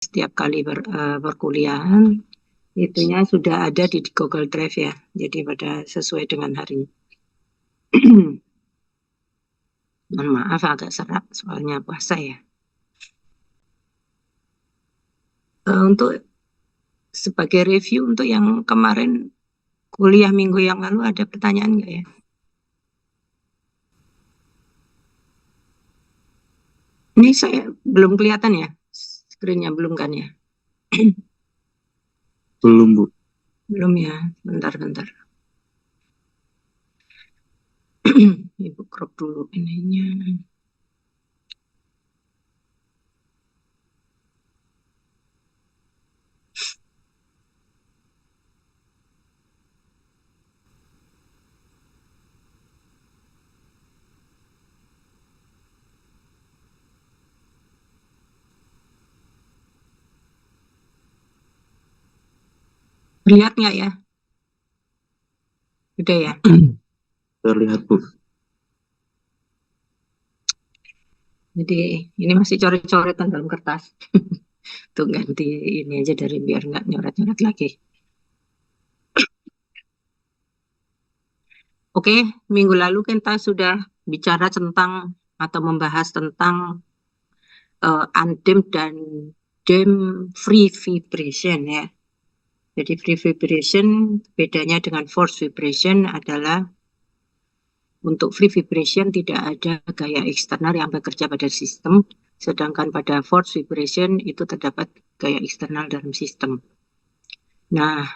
setiap kali perkuliahan itunya sudah ada di Google Drive ya, jadi pada sesuai dengan hari. Mohon maaf agak serak soalnya puasa ya. Untuk sebagai review untuk yang kemarin kuliah minggu yang lalu ada pertanyaan nggak ya? Ini saya belum kelihatan ya, screen-nya belum kan ya? Belum, Bu. Belum ya, bentar-bentar. Ibu crop dulu ininya. Lihat nggak ya? Udah ya? Terlihat, Bu. Jadi ini masih coret-coretan dalam kertas. Tuh ganti ini aja dari biar nggak nyoret-nyoret lagi. Oke, minggu lalu kita sudah bicara tentang atau membahas tentang undimmed dan dim free vibration ya. Jadi free vibration bedanya dengan force vibration adalah untuk free vibration tidak ada gaya eksternal yang bekerja pada sistem, sedangkan pada force vibration itu terdapat gaya eksternal dalam sistem. Nah,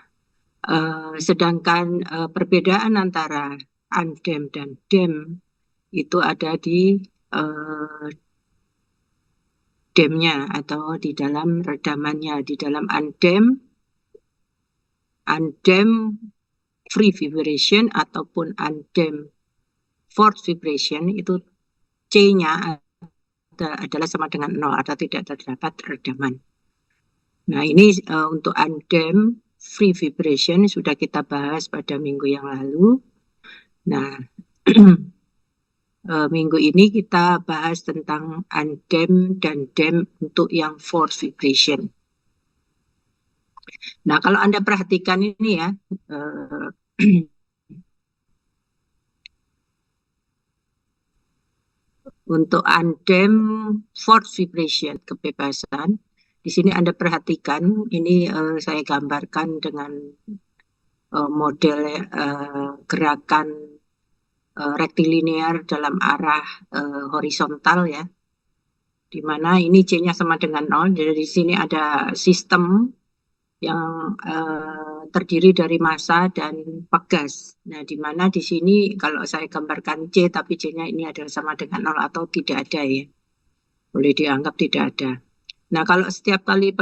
sedangkan perbedaan antara undimmed dan dim itu ada di dimnya atau di dalam redamannya. Di dalam undimmed free vibration ataupun undimmed force vibration itu C-nya adalah sama dengan 0 atau tidak terdapat redaman. Nah, ini untuk undimmed free vibration sudah kita bahas pada minggu yang lalu. Nah, minggu ini kita bahas tentang undimmed dan dim untuk yang force vibration. Nah, kalau Anda perhatikan ini ya, untuk undimmed force vibration, kebebasan, di sini Anda perhatikan, ini saya gambarkan dengan model gerakan rektilinear dalam arah horizontal ya, di mana ini C-nya sama dengan 0. Jadi di sini ada sistem yang terdiri dari massa dan pegas. Nah, di mana di sini kalau saya gambarkan C, tapi C-nya ini adalah sama dengan 0 atau tidak ada ya. Boleh dianggap tidak ada. Nah, kalau setiap kali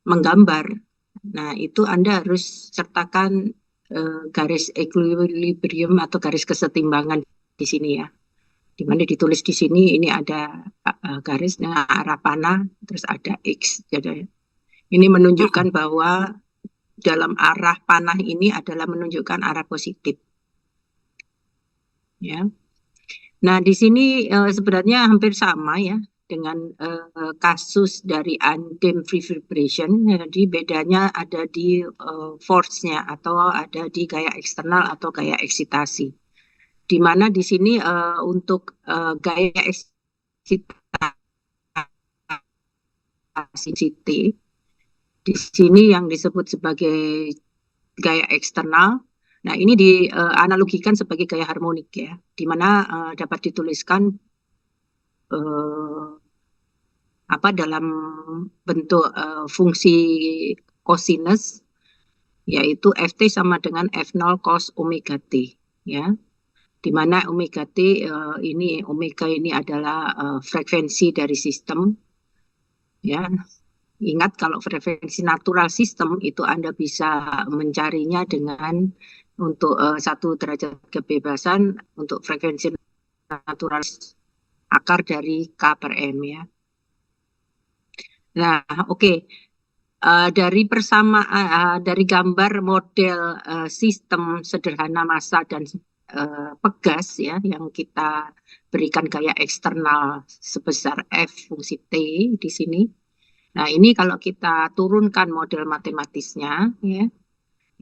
menggambar, nah itu Anda harus sertakan garis equilibrium atau garis kesetimbangan di sini ya. Di mana ditulis di sini ini ada garisnya arah panah, terus ada X. Jadi ini menunjukkan bahwa dalam arah panah ini adalah menunjukkan arah positif. Ya. Nah, di sini sebenarnya hampir sama ya dengan kasus dari undimmed free vibration. Jadi bedanya ada di force-nya atau ada di gaya eksternal atau gaya eksitasi. Di mana di sini untuk gaya eksitasi di sini yang disebut sebagai gaya eksternal. Nah, ini dianalogikan sebagai gaya harmonik ya, di mana dapat dituliskan dalam bentuk fungsi cosinus, yaitu Ft sama dengan F0 cos omega T ya, di mana omega T omega ini adalah frekuensi dari sistem ya. Ingat kalau frekuensi natural system itu Anda bisa mencarinya dengan untuk 1 derajat kebebasan untuk frekuensi natural akar dari K per M ya. Nah, oke. Dari gambar model sistem sederhana massa dan pegas ya, yang kita berikan gaya eksternal sebesar F fungsi T di sini. Nah, ini kalau kita turunkan model matematisnya ya,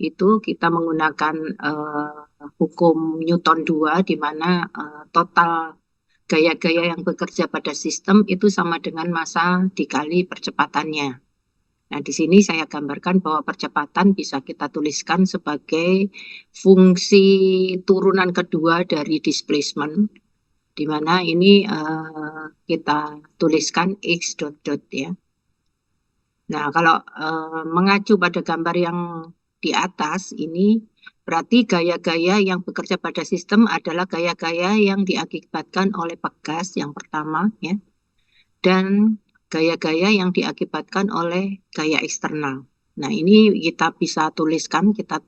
itu kita menggunakan hukum Newton 2 di mana total gaya-gaya yang bekerja pada sistem itu sama dengan massa dikali percepatannya. Nah, di sini saya gambarkan bahwa percepatan bisa kita tuliskan sebagai fungsi turunan kedua dari displacement, di mana ini kita tuliskan x dot dot ya. Nah, kalau mengacu pada gambar yang di atas ini, berarti gaya-gaya yang bekerja pada sistem adalah gaya-gaya yang diakibatkan oleh pegas yang pertama ya, dan gaya-gaya yang diakibatkan oleh gaya eksternal. Nah, ini kita bisa tuliskan, kita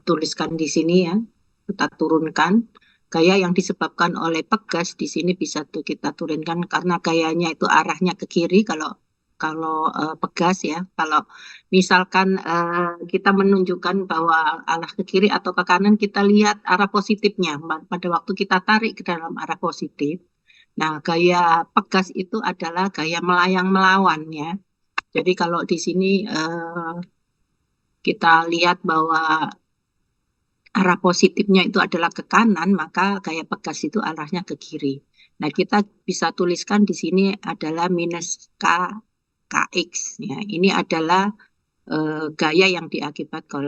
tuliskan di sini ya, kita turunkan. Gaya yang disebabkan oleh pegas di sini bisa kita turunkan karena gayanya itu arahnya ke kiri kalau pegas ya. Kalau misalkan kita menunjukkan bahwa arah ke kiri atau ke kanan, kita lihat arah positifnya pada waktu kita tarik ke dalam arah positif. Nah, gaya pegas itu adalah gaya melayang melawan ya. Jadi kalau di sini kita lihat bahwa arah positifnya itu adalah ke kanan, maka gaya pegas itu arahnya ke kiri. Nah, kita bisa tuliskan di sini adalah minus kx ya. Ini adalah gaya yang diakibatkan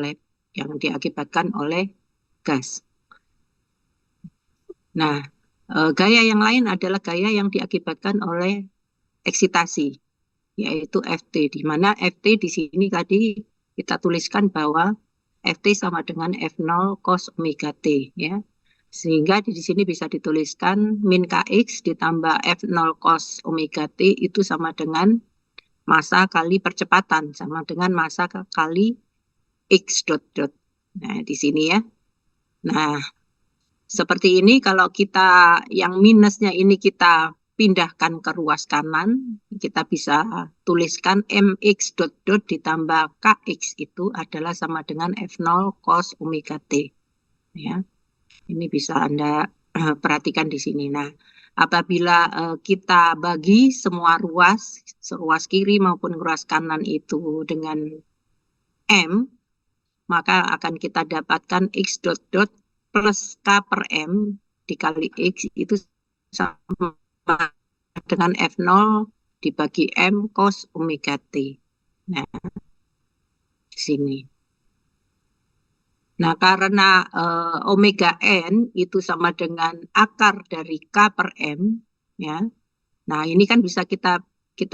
oleh gas. Nah, gaya yang lain adalah gaya yang diakibatkan oleh eksitasi, yaitu Ft, di mana Ft di sini tadi kita tuliskan bahwa Ft sama dengan F0 cos omega T ya. Sehingga di sini bisa dituliskan min Kx ditambah F0 cos omega T itu sama dengan massa kali percepatan, sama dengan massa kali X dot dot. Nah, di sini ya. Nah, seperti ini kalau kita yang minusnya ini kita pindahkan ke ruas kanan, kita bisa tuliskan mx dot dot ditambah kx itu adalah sama dengan F0 cos omega T. Ya, ini bisa Anda perhatikan di sini. Nah, apabila kita bagi semua ruas kiri maupun ruas kanan itu dengan M, maka akan kita dapatkan x dot dot plus k per m dikali x itu sama dengan F0 dibagi M cos omega T. Nah, di sini. Nah, karena omega N itu sama dengan akar dari K per M, ya. Nah, ini kan bisa kita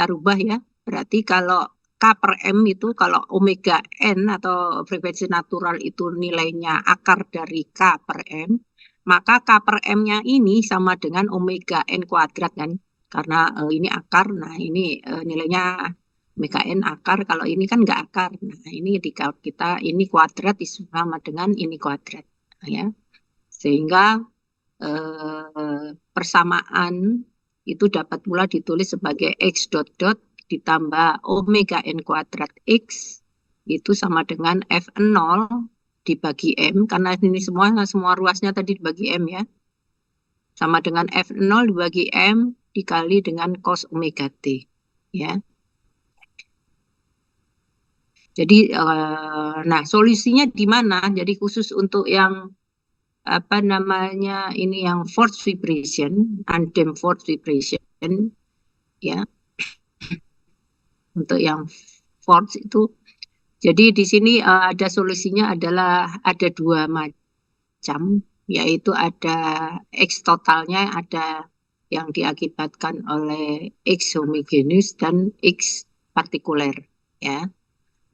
rubah ya. Berarti kalau K per M itu, kalau omega N atau frekuensi natural itu nilainya akar dari K per M, maka K per M-nya ini sama dengan omega N kuadrat kan. Karena ini akar, nah ini nilainya omega N akar, kalau ini kan nggak akar. Nah, ini kita ini kuadrat sama dengan ini kuadrat. Ya. Sehingga persamaan itu dapat pula ditulis sebagai x dot dot ditambah omega n kuadrat x itu sama dengan F0 dibagi M, karena ini semua ruasnya tadi dibagi M ya, sama dengan F0 dibagi M dikali dengan cos omega T ya. Jadi nah solusinya di mana? Jadi khusus untuk yang apa namanya ini yang force vibration, undamped force vibration ya. Untuk yang force itu, jadi di sini ada solusinya adalah ada dua macam, yaitu ada X totalnya, ada yang diakibatkan oleh X homogeneous dan X partikuler ya.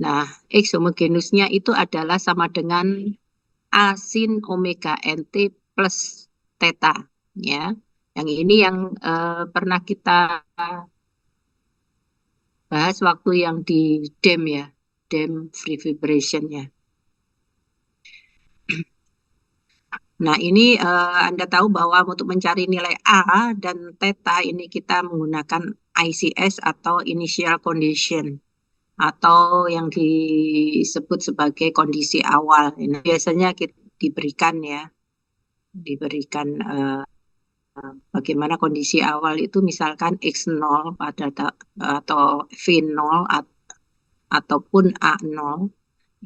Nah, X homogeneousnya itu adalah sama dengan A sin omega NT plus theta ya. Yang ini yang pernah kita bahas waktu yang di DEM ya, DEM free vibration ya. Nah, ini Anda tahu bahwa untuk mencari nilai A dan theta ini kita menggunakan ICS atau initial condition atau yang disebut sebagai kondisi awal. Ini biasanya diberikan ya, diberikan bagaimana kondisi awal itu misalkan X0 atau V0 ataupun A0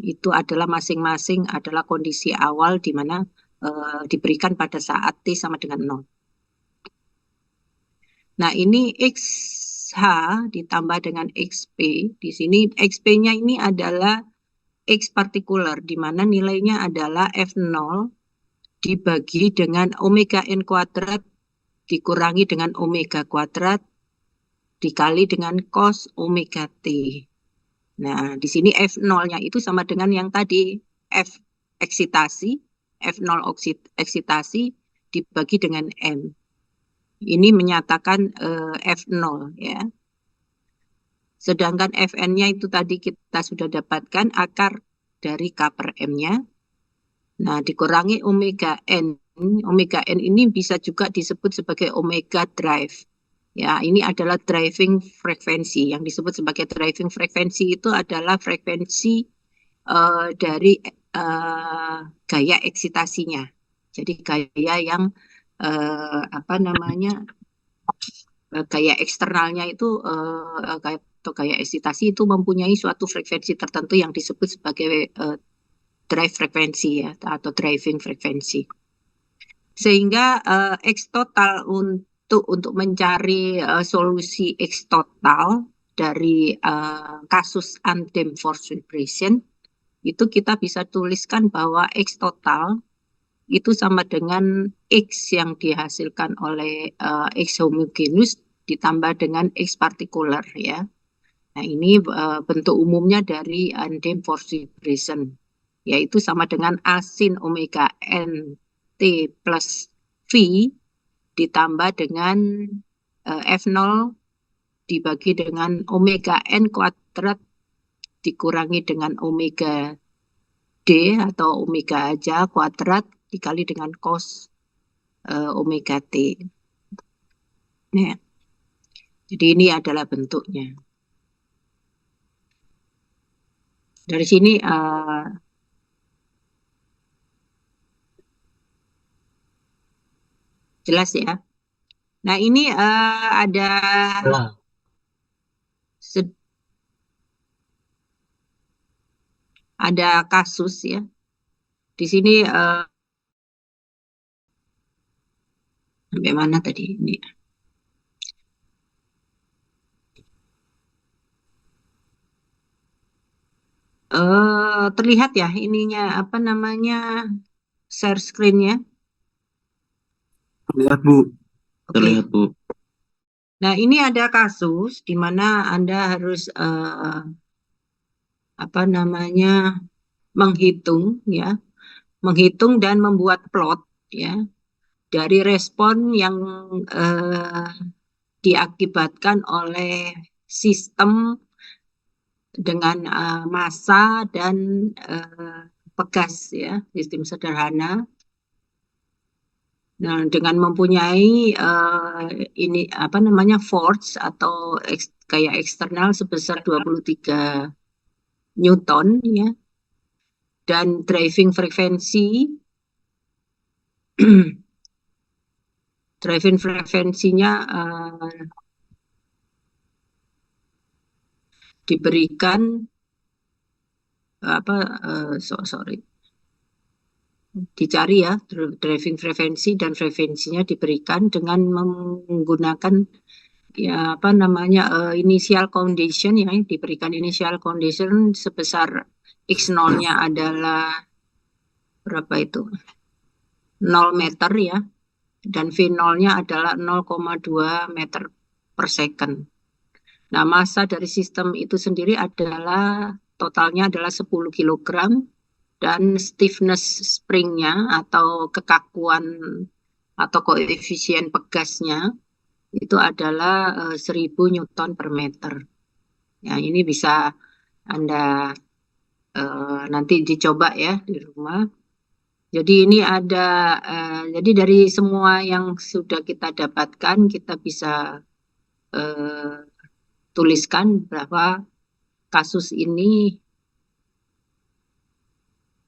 itu adalah masing-masing adalah kondisi awal di mana diberikan pada saat T sama dengan 0. Nah, ini XH ditambah dengan XP. Di sini XP-nya ini adalah X partikular, di mana nilainya adalah F0 dibagi dengan omega N kuadrat dikurangi dengan omega kuadrat dikali dengan cos omega T. Nah, di sini F0-nya itu sama dengan yang tadi, F eksitasi, F0 eksitasi dibagi dengan M. Ini menyatakan F0 ya. Sedangkan Fn-nya itu tadi kita sudah dapatkan akar dari K per M-nya. Nah, dikurangi omega N. Omega N ini bisa juga disebut sebagai omega drive. Ya, ini adalah driving frekuensi. Yang disebut sebagai driving frekuensi itu adalah frekuensi dari gaya eksitasinya. Jadi gaya yang apa namanya, gaya eksternalnya itu atau gaya eksitasi itu mempunyai suatu frekuensi tertentu yang disebut sebagai drive frekuensi ya, atau driving frekuensi. Sehingga X total untuk mencari solusi X total dari kasus undamped force vibration itu kita bisa tuliskan bahwa X total itu sama dengan X yang dihasilkan oleh X homogeneous ditambah dengan X partikular ya. Nah, ini bentuk umumnya dari undamped force vibration, yaitu sama dengan A sin omega N T plus V ditambah dengan F0 dibagi dengan omega N kuadrat dikurangi dengan omega D atau omega aja kuadrat dikali dengan cos omega T. Nah, jadi ini adalah bentuknya. Dari sini jelas ya. Nah, ini ada kasus ya. Di sini sampai mana tadi ini? Terlihat ya ininya apa namanya, share screen-nya? Terlihat, Bu. Oke. Terlihat, Bu. Nah, ini ada kasus di mana Anda harus apa namanya, menghitung ya, menghitung dan membuat plot ya dari respon yang diakibatkan oleh sistem dengan massa dan pegas ya, sistem sederhana. Nah, dengan mempunyai ini apa namanya, force atau gaya eksternal sebesar 23 Newton ya, dan driving frekuensi driving frekuensinya diberikan apa sorry, dicari ya driving frekuensi, dan frekuensinya diberikan dengan menggunakan ya apa namanya initial condition ya, diberikan initial condition sebesar X0-nya adalah berapa itu, 0 meter ya, dan V0-nya adalah 0,2 meter per second. Nah, massa dari sistem itu sendiri adalah totalnya adalah 10 kilogram, dan stiffness spring-nya atau kekakuan atau koefisien pegasnya itu adalah 1000 Newton per meter. Ya, ini bisa Anda nanti dicoba ya di rumah. Jadi ini ada, jadi dari semua yang sudah kita dapatkan, kita bisa tuliskan bahwa kasus ini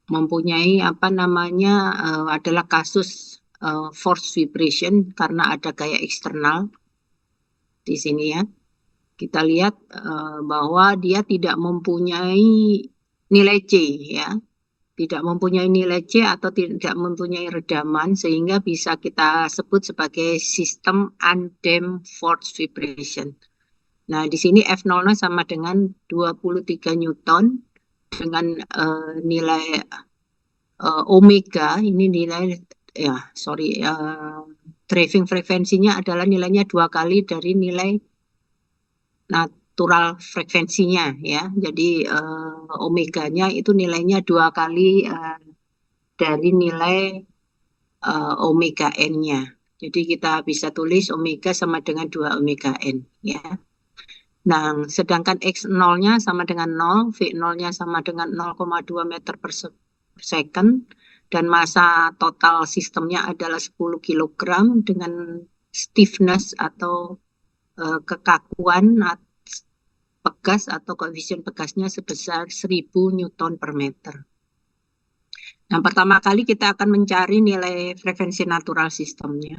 mempunyai apa namanya adalah kasus force vibration karena ada gaya eksternal di sini ya. Kita lihat bahwa dia tidak mempunyai nilai C ya, tidak mempunyai nilai C atau tidak mempunyai redaman sehingga bisa kita sebut sebagai sistem undamped force vibration. Nah, di sini F0-nya sama dengan 23 Newton dengan nilai omega, ini nilai driving frekuensinya adalah nilainya 2 kali dari nilai natural frekuensinya ya. Jadi omeganya itu nilainya 2 kali dari nilai omega n-nya. Jadi kita bisa tulis omega sama dengan 2 omega n ya. Nah, sedangkan X0-nya sama dengan 0, V0-nya sama dengan 0,2 meter per second, dan massa total sistemnya adalah 10 kg dengan stiffness atau kekakuan pegas atau koefisien pegasnya sebesar 1000 Newton per meter. Nah, pertama kali kita akan mencari nilai frekuensi natural sistemnya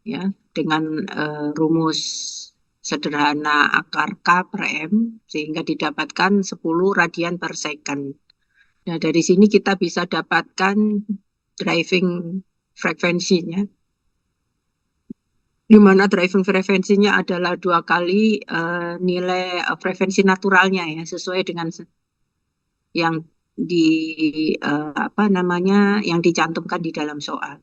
ya dengan rumus sederhana akar K per M sehingga didapatkan 10 radian per second. Nah, dari sini kita bisa dapatkan driving frekuensinya, di mana driving frekuensinya adalah 2 kali nilai frekuensi naturalnya ya, sesuai dengan yang yang dicantumkan di dalam soal.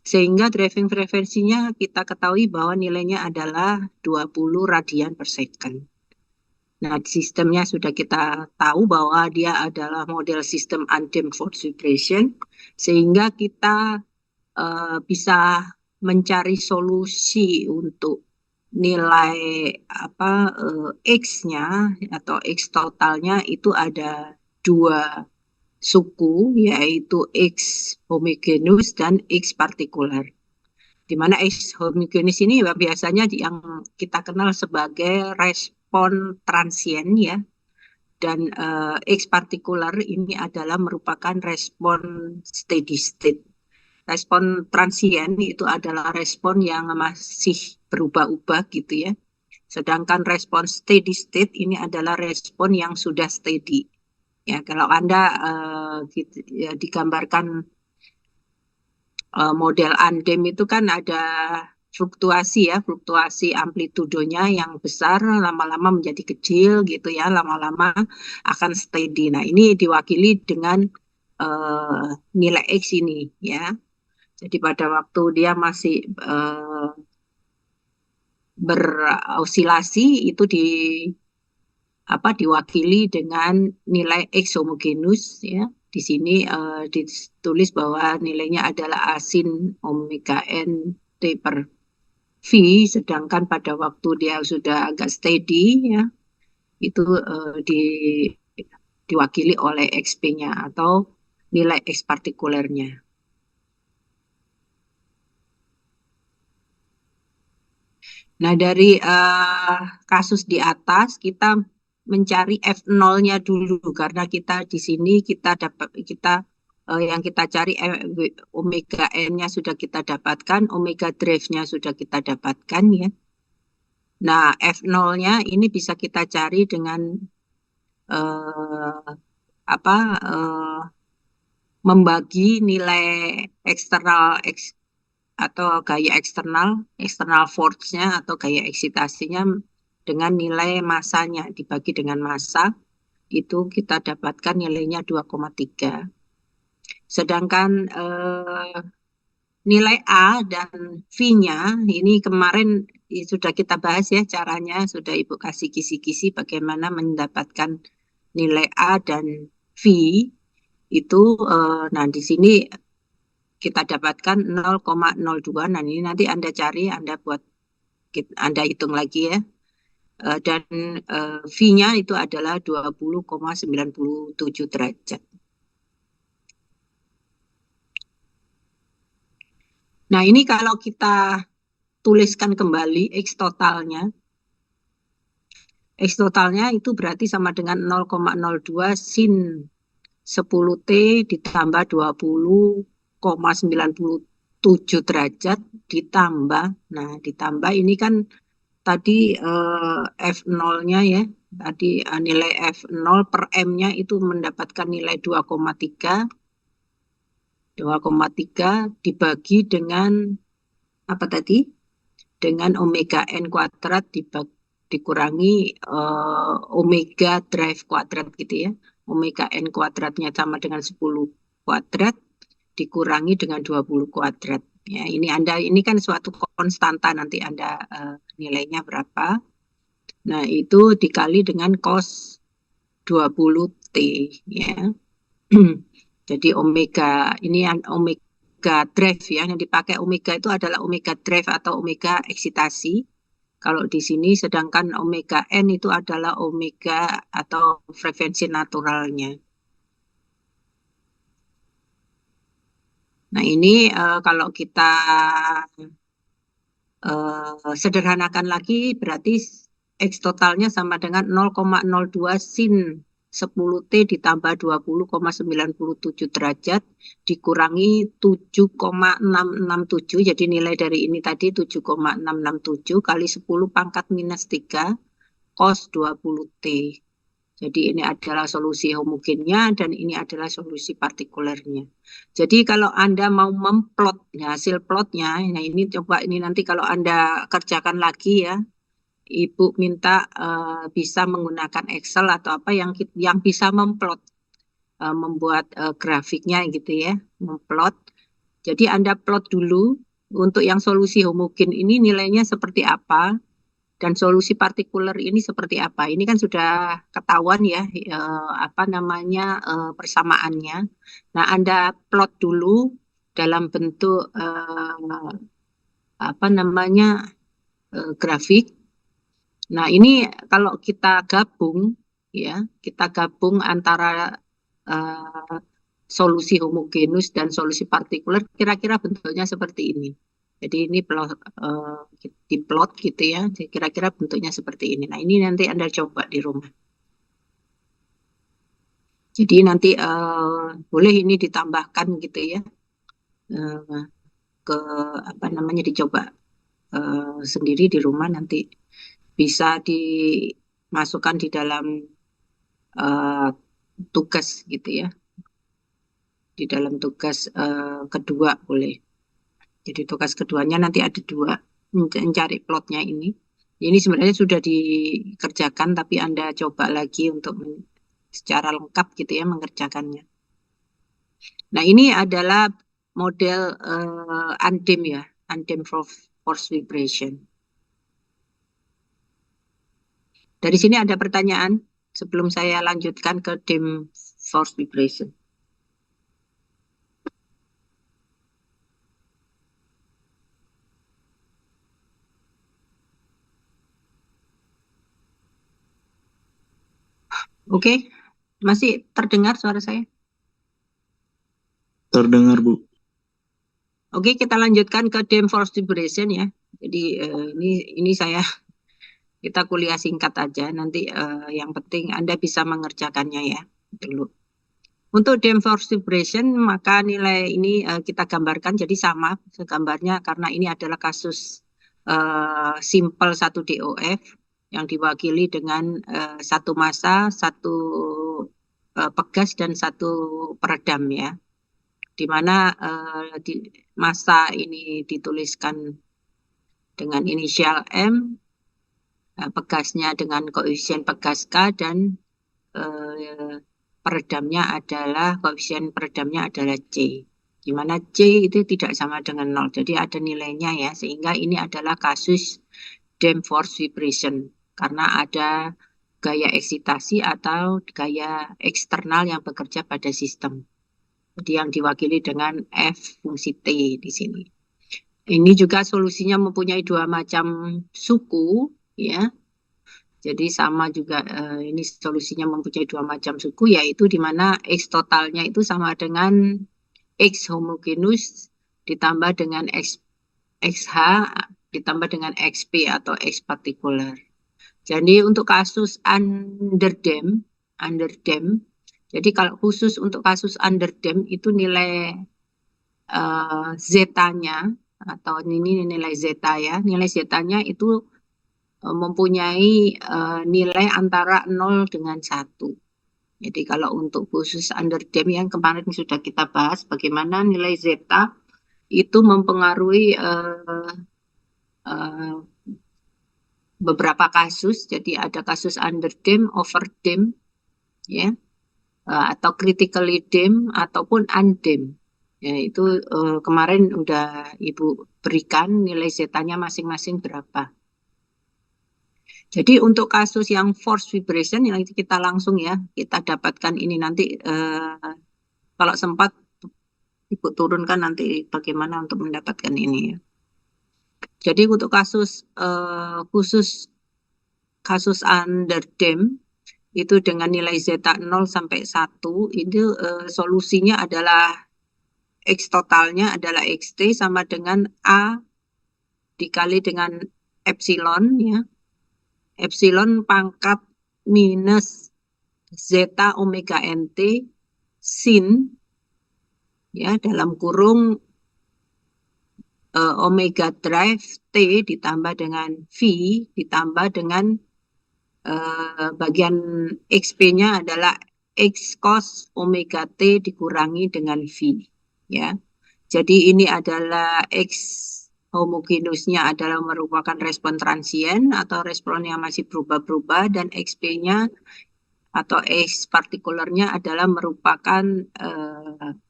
Sehingga driving frekuensinya kita ketahui bahwa nilainya adalah 20 radian per second. Nah, sistemnya sudah kita tahu bahwa dia adalah model sistem undamped force vibration, sehingga kita bisa mencari solusi untuk nilai X-nya atau X totalnya itu ada 2 suku, yaitu X homogeneous dan X partikular. Di mana X homogeneous ini biasanya yang kita kenal sebagai respon transient ya, dan X partikular ini adalah merupakan respon steady state. Respon transient itu adalah respon yang masih berubah-ubah gitu ya. Sedangkan respon steady state ini adalah respon yang sudah steady. Ya, kalau Anda digambarkan model undamped itu kan ada fluktuasi ya, fluktuasi amplitudonya yang besar lama-lama menjadi kecil gitu ya, lama-lama akan steady. Nah, ini diwakili dengan nilai X ini ya. Jadi pada waktu dia masih berosilasi itu diwakili dengan nilai X homogenus ya. Di sini ditulis bahwa nilainya adalah asin omega n T per V, sedangkan pada waktu dia sudah agak steady ya, itu diwakili oleh XP-nya atau nilai X partikulernya. Nah, dari kasus di atas kita mencari F0-nya dulu karena kita di sini yang kita cari omega n-nya sudah kita dapatkan, omega drive-nya sudah kita dapatkan ya. Nah, F0-nya ini bisa kita cari dengan membagi nilai eksternal atau gaya eksternal force-nya atau gaya eksitasinya dengan nilai massanya dibagi dengan massa, itu kita dapatkan nilainya 2,3. Sedangkan nilai A dan V-nya ini kemarin sudah kita bahas ya caranya, sudah Ibu kasih kisi-kisi bagaimana mendapatkan nilai A dan V itu. Nah, di sini kita dapatkan 0,02. Nah, ini nanti Anda cari, Anda hitung lagi ya. Dan V-nya itu adalah 20,97 derajat. Nah, ini kalau kita tuliskan kembali X totalnya. X totalnya itu berarti sama dengan 0,02 sin 10T ditambah 20,97 derajat ditambah. Nah, ditambah ini kan tadi F0-nya ya. Tadi nilai F0 per M-nya itu mendapatkan nilai 2,3. 2,3 dibagi dengan apa tadi? Dengan omega N kuadrat dikurangi omega drive kuadrat gitu ya. Omega N kuadratnya sama dengan 10 kuadrat dikurangi dengan 20 kuadrat. Ya, ini kan suatu konstanta, nanti Anda nilainya berapa. Nah, itu dikali dengan cos 20T ya. Jadi omega ini omega drive ya, yang dipakai omega itu adalah omega drive atau omega eksitasi. Kalau di sini sedangkan omega N itu adalah omega atau frekuensi naturalnya. Nah, ini kalau kita sederhanakan lagi berarti X totalnya sama dengan 0,02 sin 10T ditambah 20,97 derajat dikurangi 7,667. Jadi nilai dari ini tadi 7,667 kali 10 pangkat minus 3 cos 20T. Jadi ini adalah solusi homogennya dan ini adalah solusi partikulernya. Jadi kalau Anda mau memplot hasil plotnya, nah ini coba ini nanti kalau Anda kerjakan lagi ya, Ibu minta bisa menggunakan Excel atau apa yang bisa memplot, membuat grafiknya gitu ya, memplot. Jadi Anda plot dulu untuk yang solusi homogen ini nilainya seperti apa. Dan solusi partikuler ini seperti apa? Ini kan sudah ketahuan ya, apa namanya persamaannya. Nah, Anda plot dulu dalam bentuk apa namanya grafik. Nah, ini kalau kita gabung ya, kita gabung antara solusi homogenus dan solusi partikuler, kira-kira bentuknya seperti ini. Jadi ini diplot gitu ya, kira-kira bentuknya seperti ini. Nah, ini nanti Anda coba di rumah. Jadi nanti boleh ini ditambahkan gitu ya, ke apa namanya dicoba sendiri di rumah, nanti bisa dimasukkan di dalam tugas gitu ya, di dalam tugas kedua boleh. Jadi tugas keduanya nanti ada 2, mencari plotnya ini. Ini sebenarnya sudah dikerjakan, tapi Anda coba lagi untuk secara lengkap gitu ya mengerjakannya. Nah, ini adalah model UNDIM ya, UNDIM force vibration. Dari sini ada pertanyaan sebelum saya lanjutkan ke DIM force vibration. Oke, masih terdengar suara saya? Terdengar, Bu. Oke, kita lanjutkan ke DIM force vibration ya. Jadi ini kita kuliah singkat aja. Nanti yang penting Anda bisa mengerjakannya ya dulu. Untuk DIM force vibration maka nilai ini kita gambarkan jadi sama gambarnya karena ini adalah kasus simple 1 DOF yang diwakili dengan satu massa, satu pegas dan satu peredam ya. Di mana massa ini dituliskan dengan inisial M, pegasnya dengan koefisien pegas K, dan koefisien peredamnya adalah C. Di mana C itu tidak sama dengan 0. Jadi ada nilainya ya, sehingga ini adalah kasus DIM force vibration karena ada gaya eksitasi atau gaya eksternal yang bekerja pada sistem. Jadi yang diwakili dengan F fungsi T di sini. Ini juga solusinya mempunyai 2 macam suku ya. Jadi sama juga ini solusinya mempunyai 2 macam suku, yaitu di mana X totalnya itu sama dengan X homogenus ditambah dengan XH ditambah dengan XP atau X partikular. Jadi untuk kasus underdam, Jadi kalau khusus untuk kasus underdam itu nilai zeta-nya atau ini nilai zeta ya, nilai zeta-nya itu mempunyai nilai antara 0 dengan 1. Jadi kalau untuk khusus underdam yang kemarin sudah kita bahas bagaimana nilai zeta itu mempengaruhi beberapa kasus. Jadi ada kasus underdam, overdam, ya, atau critically dam ataupun undam. Ya, itu kemarin udah Ibu berikan nilai zetanya masing-masing berapa. Jadi untuk kasus yang force vibration yang kita langsung ya kita dapatkan ini nanti kalau sempat Ibu turunkan nanti bagaimana untuk mendapatkan ini ya. Jadi untuk kasus khusus kasus underdam itu dengan nilai zeta 0 sampai 1 itu solusinya adalah X totalnya adalah XT sama dengan A dikali dengan epsilon ya. Epsilon pangkat minus zeta omega NT sin ya dalam kurung omega drive T ditambah dengan V ditambah dengan bagian XP-nya adalah X cos omega T dikurangi dengan V ya. Jadi ini adalah X homogenusnya adalah merupakan respon transien atau respon yang masih berubah-berubah dan XP-nya atau X partikulernya adalah merupakan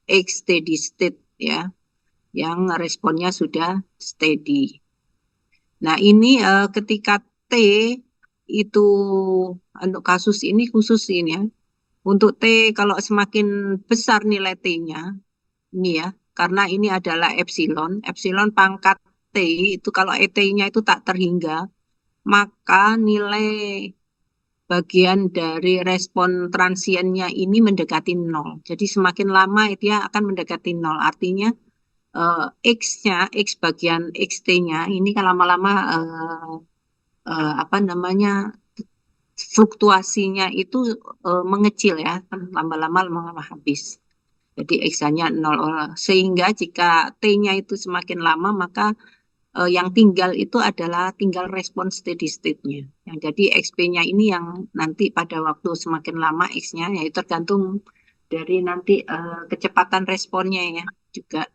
X steady state ya yang responnya sudah steady. Nah, ini ketika T itu untuk kasus ini khusus ini ya. Untuk T kalau semakin besar nilai T-nya ini ya, karena ini adalah epsilon, epsilon pangkat T itu kalau ET-nya itu tak terhingga, maka nilai bagian dari respon transiennya ini mendekati 0. Jadi semakin lama dia akan mendekati 0. Artinya X-nya, X bagian XT-nya ini kan lama-lama apa namanya fluktuasinya itu mengecil ya, lama-lama habis. Jadi X-nya 0. Sehingga jika T-nya itu semakin lama, maka yang tinggal itu adalah tinggal respon steady state-nya. Yang jadi XP-nya ini yang nanti pada waktu semakin lama X-nya, yaitu tergantung dari nanti kecepatan responnya ya. Juga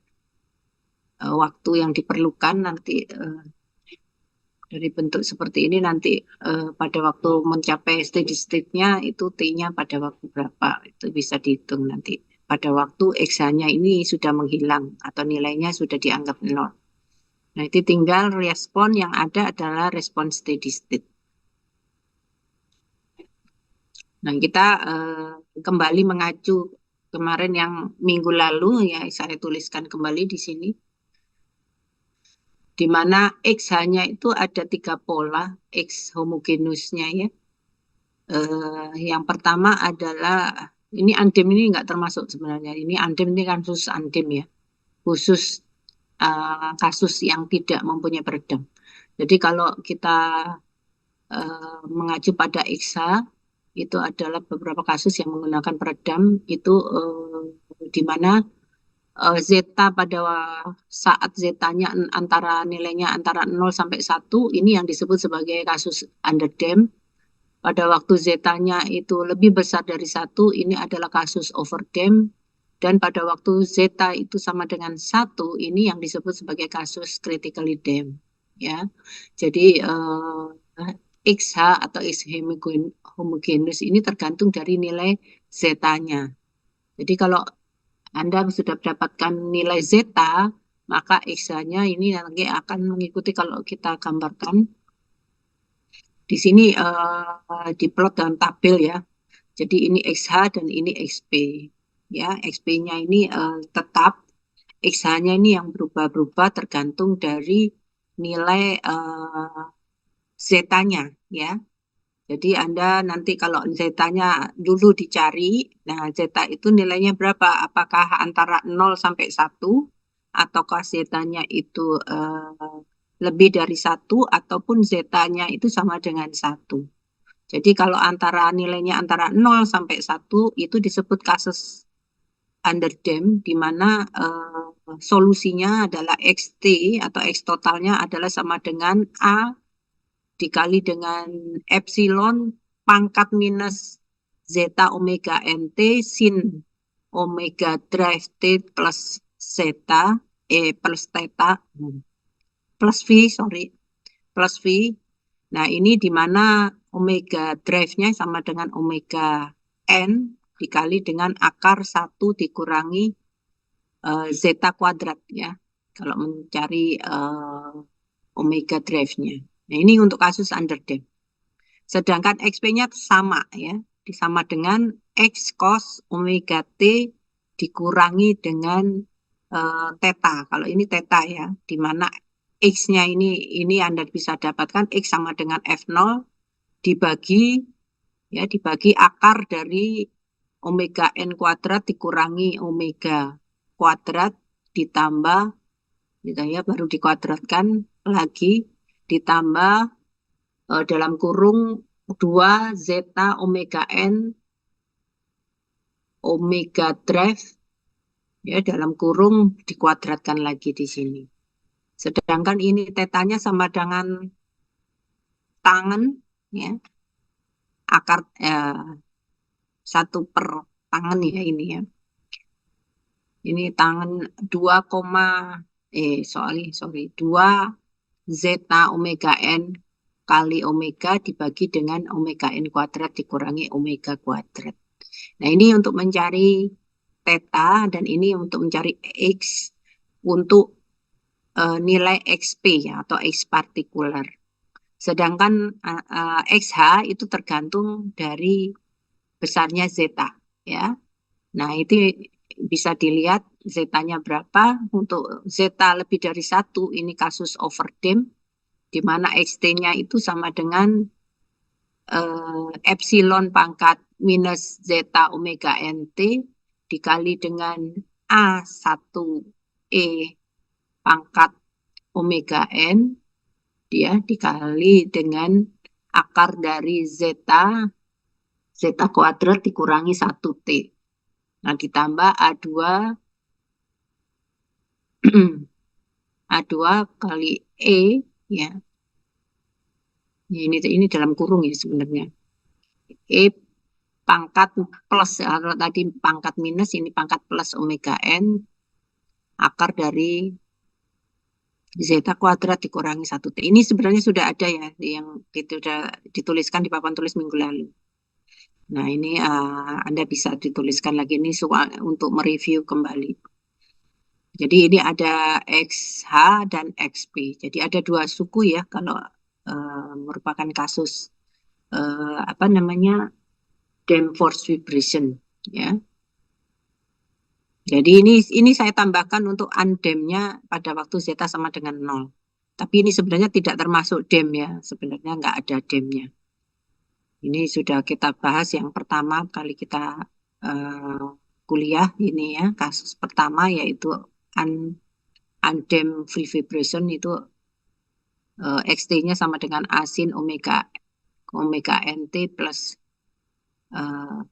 waktu yang diperlukan nanti dari bentuk seperti ini nanti pada waktu mencapai steady state-nya itu T-nya pada waktu berapa itu bisa dihitung nanti pada waktu X-nya ini sudah menghilang atau nilainya sudah dianggap 0. Nah itu tinggal respon yang ada adalah respon steady state. Nah kita kembali mengacu kemarin yang minggu lalu ya saya tuliskan kembali di sini. Di mana X-nya itu ada 3 pola X homogenusnya ya. Yang pertama adalah ini undam ini nggak termasuk sebenarnya. Ini undam ini kan khusus undam ya, khusus kasus yang tidak mempunyai peredam. Jadi kalau kita mengacu pada XH itu adalah beberapa kasus yang menggunakan peredam itu di mana zeta pada saat zetanya nilainya antara 0 sampai 1 ini yang disebut sebagai kasus underdam. Pada waktu zetanya itu lebih besar dari 1 ini adalah kasus overdam. Dan pada waktu zeta itu sama dengan 1 ini yang disebut sebagai kasus critically dam ya. Jadi XH atau X homogenus ini tergantung dari nilai zetanya. Jadi kalau Anda sudah mendapatkan nilai zeta, maka X-nya ini nanti akan mengikuti kalau kita gambarkan. Di sini diplot dalam tabel ya. Jadi ini XH dan ini XP. Ya, XP-nya ini tetap, XH-nya ini yang berubah-berubah tergantung dari nilai zetanya ya. Jadi Anda nanti kalau zetanya dulu dicari, nah zeta itu nilainya berapa? Apakah antara 0 sampai 1 ataukah zetanya itu lebih dari 1 ataupun zetanya itu sama dengan 1. Jadi kalau nilainya antara 0 sampai 1 itu disebut kasus underdamped, di mana solusinya adalah XT atau X totalnya adalah sama dengan A dikali dengan epsilon pangkat minus zeta omega nt sin omega drive T plus zeta plus theta plus V, sorry, plus V. Nah, ini di mana omega drive-nya sama dengan omega n dikali dengan akar 1 dikurangi zeta kuadrat ya. Kalau mencari omega drive-nya. Nah, ini untuk kasus underdamped. Sedangkan XP-nya sama ya, sama dengan X cos omega T dikurangi dengan theta. Kalau ini theta ya, di mana X-nya ini Anda bisa dapatkan X sama dengan F0 dibagi akar dari omega n kuadrat dikurangi omega kuadrat ditambah gitu ya, baru dikuadratkan lagi ditambah dalam kurung 2 zeta omega n omega drive ya, dalam kurung dikuadratkan lagi di sini. Sedangkan ini tetanya sama dengan tangan ya, akar 1 per tangan ya ini ya. Ini tangan 2 zeta omega n kali omega dibagi dengan omega n kuadrat dikurangi omega kuadrat. Nah, ini untuk mencari theta dan ini untuk mencari X untuk nilai XP ya, atau X partikular. Sedangkan XH itu tergantung dari besarnya zeta ya. Nah, itu bisa dilihat zetanya berapa. Untuk zeta lebih dari 1 ini kasus overdamped, di mana XT-nya itu sama dengan epsilon pangkat minus zeta omega nt dikali dengan A1E pangkat omega n dia dikali dengan akar dari zeta kuadrat dikurangi 1T. Nah, ditambah A2 A2 kali E ya. Ini dalam kurung ya sebenarnya. E pangkat plus, kalau tadi pangkat minus, ini pangkat plus omega n akar dari zeta kuadrat dikurangi 1T. Ini sebenarnya sudah ada ya, yang sudah dituliskan di papan tulis minggu lalu. Nah, ini Anda bisa dituliskan lagi ini soal untuk mereview kembali. Jadi ini ada XH dan XP. Jadi ada 2 suku ya kalau merupakan kasus damp force vibration ya. Jadi ini saya tambahkan untuk undamped-nya pada waktu zeta sama dengan 0. Tapi ini sebenarnya tidak termasuk damp ya. Sebenarnya nggak ada damp-nya. Ini sudah kita bahas yang pertama kali kita kuliah ini ya. Kasus pertama yaitu undamped free vibration itu XT-nya sama dengan A sin omega nt plus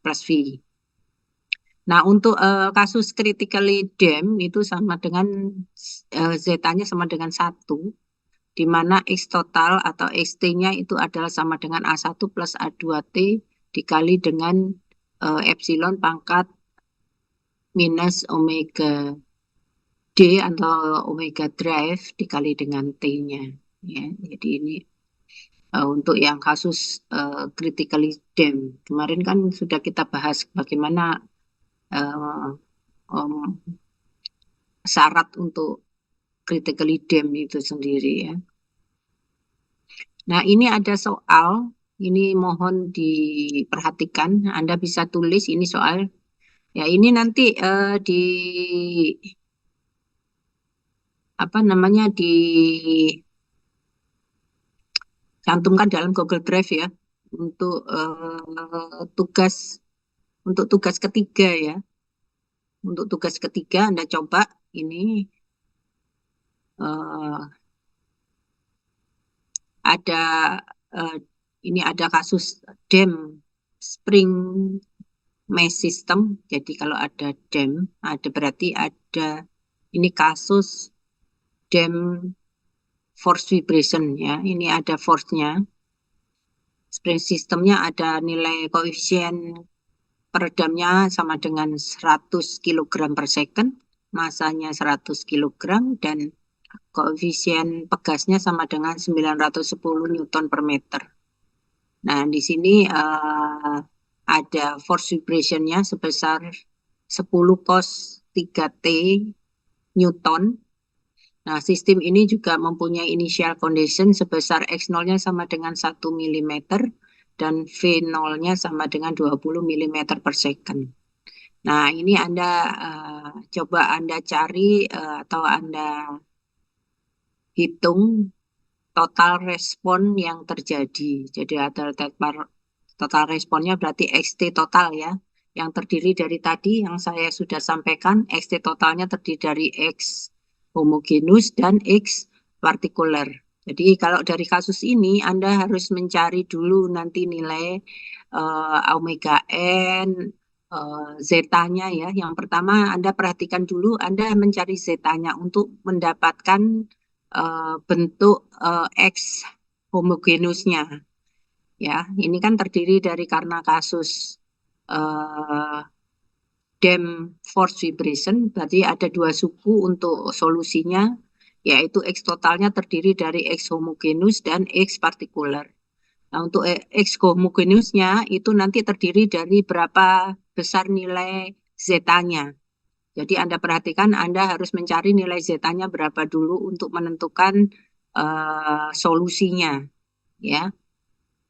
V. Nah, untuk kasus critically damped itu sama dengan Z-nya sama dengan 1, di mana X total atau XT-nya itu adalah sama dengan A1 plus A2T dikali dengan epsilon pangkat minus omega D atau omega drive dikali dengan T-nya. Ya, jadi ini untuk yang kasus critically damped. Kemarin kan sudah kita bahas bagaimana syarat untuk critically damped itu sendiri ya. Nah, ini ada soal, ini mohon diperhatikan, Anda bisa tulis ini soal. Ya, ini nanti dicantumkan dalam Google Drive ya untuk tugas ketiga ya. Untuk tugas ketiga Anda coba ini ada ini ada kasus dam spring mesh system. Jadi kalau ada dam, ada berarti ada ini kasus dam force vibration ya. Ini ada force-nya. Spring systemnya ada nilai koefisien peredamnya sama dengan 100 kg per second, masanya 100 kg, dan koefisien pegasnya sama dengan 910 Newton per meter. Nah, di sini ada force vibration-nya sebesar 10 cos 3T Newton. Nah, sistem ini juga mempunyai initial condition sebesar X0-nya sama dengan 1 mm dan V0-nya sama dengan 20 mm per second. Nah, ini Anda coba Anda cari atau Anda hitung total respon yang terjadi. Jadi ada total responnya berarti XT total ya. Yang terdiri dari tadi yang saya sudah sampaikan, XT totalnya terdiri dari X homogenus dan X partikular. Jadi kalau dari kasus ini Anda harus mencari dulu nanti nilai omega N, zeta-nya ya. Yang pertama Anda perhatikan dulu, Anda mencari zeta-nya untuk mendapatkan bentuk X homogenusnya. Ya, ini kan terdiri dari karena kasus uh, dam force vibration, berarti ada dua suku untuk solusinya, yaitu X totalnya terdiri dari X homogenus dan X partikular. Nah, untuk X homogenusnya itu nanti terdiri dari berapa besar nilai zeta-nya. Jadi Anda perhatikan, Anda harus mencari nilai zeta-nya berapa dulu untuk menentukan solusinya, ya.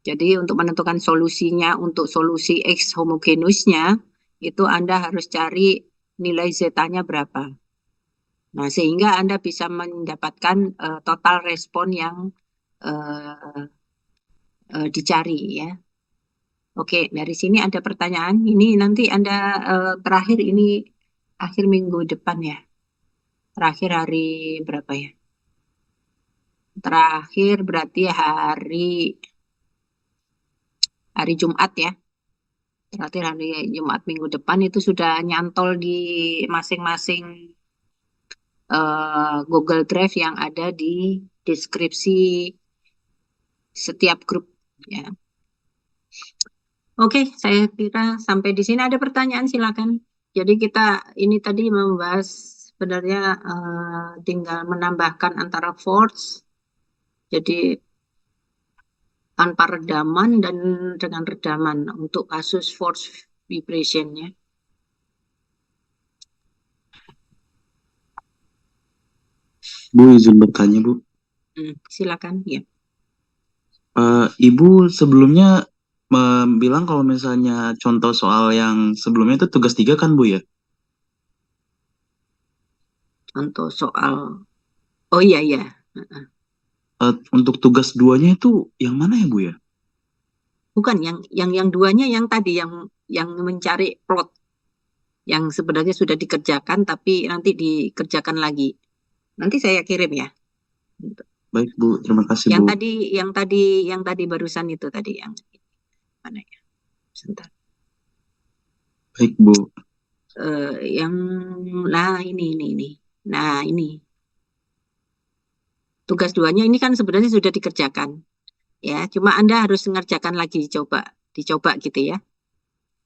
Jadi untuk menentukan solusinya untuk solusi X homogenusnya itu Anda harus cari nilai zeta-nya berapa. Nah, sehingga Anda bisa mendapatkan total respon yang dicari ya. Oke, dari sini ada pertanyaan. Ini nanti Anda terakhir ini akhir minggu depan ya. Terakhir hari berapa ya? Terakhir berarti hari Jumat ya. Terakhir hari Jumat minggu depan itu sudah nyantol di masing-masing Google Drive yang ada di deskripsi setiap grup ya. Oke, saya kira sampai di sini ada pertanyaan silakan. Jadi kita ini tadi membahas sebenarnya tinggal menambahkan antara force, jadi tanpa redaman dan dengan redaman untuk kasus force vibration-nya. Bu, izin bertanya, Bu. Silakan ya. Ibu sebelumnya bilang kalau misalnya contoh soal yang sebelumnya itu tugas 3 kan, Bu ya? Untuk soal, oh iya ya, Untuk tugas 2-nya itu yang mana ya, Bu ya? bukan yang duanya yang tadi yang mencari plot yang sebenarnya sudah dikerjakan tapi nanti dikerjakan lagi. Nanti saya kirim ya. Baik, Bu. Terima kasih, Yang Bu. tadi yang tadi barusan itu tadi yang mana ya? Sebentar. Baik, Bu. Yang nah ini. Nah, ini tugas duanya ini kan sebenarnya sudah dikerjakan ya. Cuma Anda harus mengerjakan lagi dicoba gitu ya.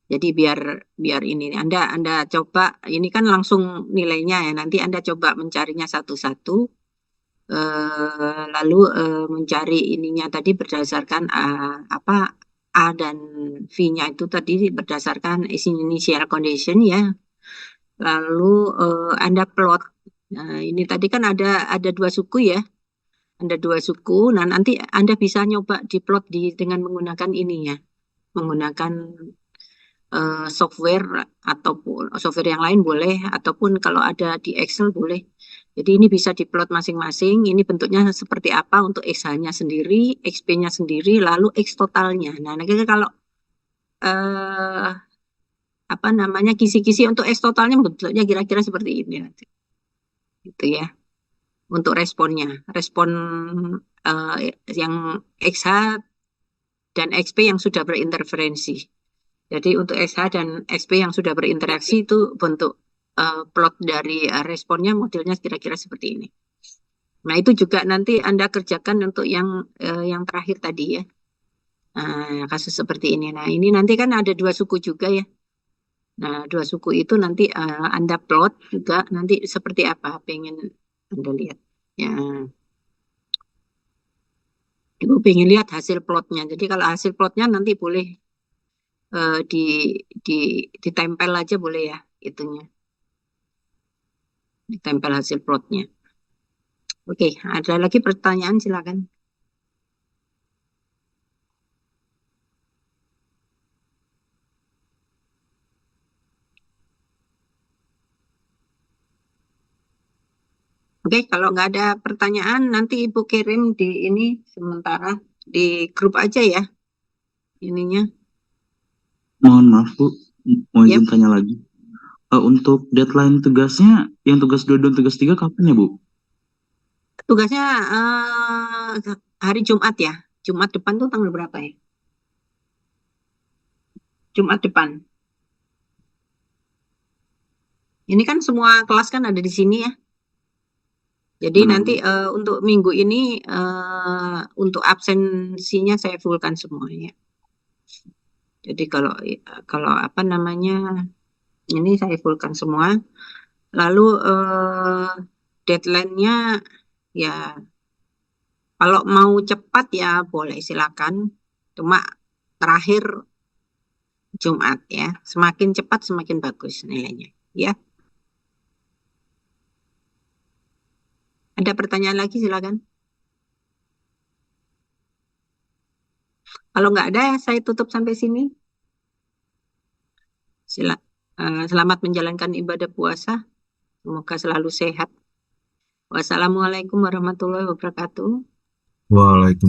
Jadi biar ini Anda coba ini kan langsung nilainya ya. Nanti Anda coba mencarinya satu-satu lalu mencari ininya tadi berdasarkan apa A dan V-nya itu tadi berdasarkan initial condition ya. Lalu Anda plot. Nah, ini tadi kan ada dua suku ya. Ada dua suku. Nah, nanti Anda bisa nyoba diplot dengan menggunakan ini ya. Menggunakan software ataupun software yang lain boleh ataupun kalau ada di Excel boleh. Jadi ini bisa diplot masing-masing. Ini bentuknya seperti apa untuk X-nya sendiri, XP-nya sendiri, lalu X totalnya. Nah, nanti kalau eh, apa namanya kisi-kisi untuk X totalnya bentuknya kira-kira seperti ini nanti. Gitu ya. Untuk responnya, respon yang XH dan XP yang sudah berinterferensi. Jadi untuk SH dan XP yang sudah berinteraksi itu bentuk plot dari responnya modelnya kira-kira seperti ini. Nah, itu juga nanti Anda kerjakan untuk yang terakhir tadi ya. Kasus seperti ini. Nah, ini nanti kan ada dua suku juga ya. Nah, dua suku itu nanti Anda plot juga nanti seperti apa pengen Anda lihat. Ya, Ibu pengen lihat hasil plotnya. Jadi kalau hasil plotnya nanti boleh di ditempel aja boleh ya itunya. Ditempel hasil plotnya. Oke, ada lagi pertanyaan silakan. Oke, kalau nggak ada pertanyaan nanti Ibu kirim di ini sementara di grup aja ya ininya. Mohon maaf Bu, mau Yep. izin tanya lagi. Untuk deadline tugasnya, yang tugas 2 dan tugas 3 kapan ya Bu? Tugasnya hari Jumat ya. Jumat depan tuh tanggal berapa ya? Jumat depan. Ini kan semua kelas kan ada di sini ya. Jadi Benar nanti Bu? untuk minggu ini untuk absensinya saya fullkan semuanya. Jadi kalau kalau apa namanya ini saya fullkan semua. Lalu deadline-nya ya kalau mau cepat ya boleh silakan. Cuma terakhir Jumat ya. Semakin cepat semakin bagus nilainya. Ya. Ada pertanyaan lagi silakan. Kalau nggak ada saya tutup sampai sini. Selamat menjalankan ibadah puasa. Semoga selalu sehat. Wassalamualaikum warahmatullahi wabarakatuh. Waalaikumsalam.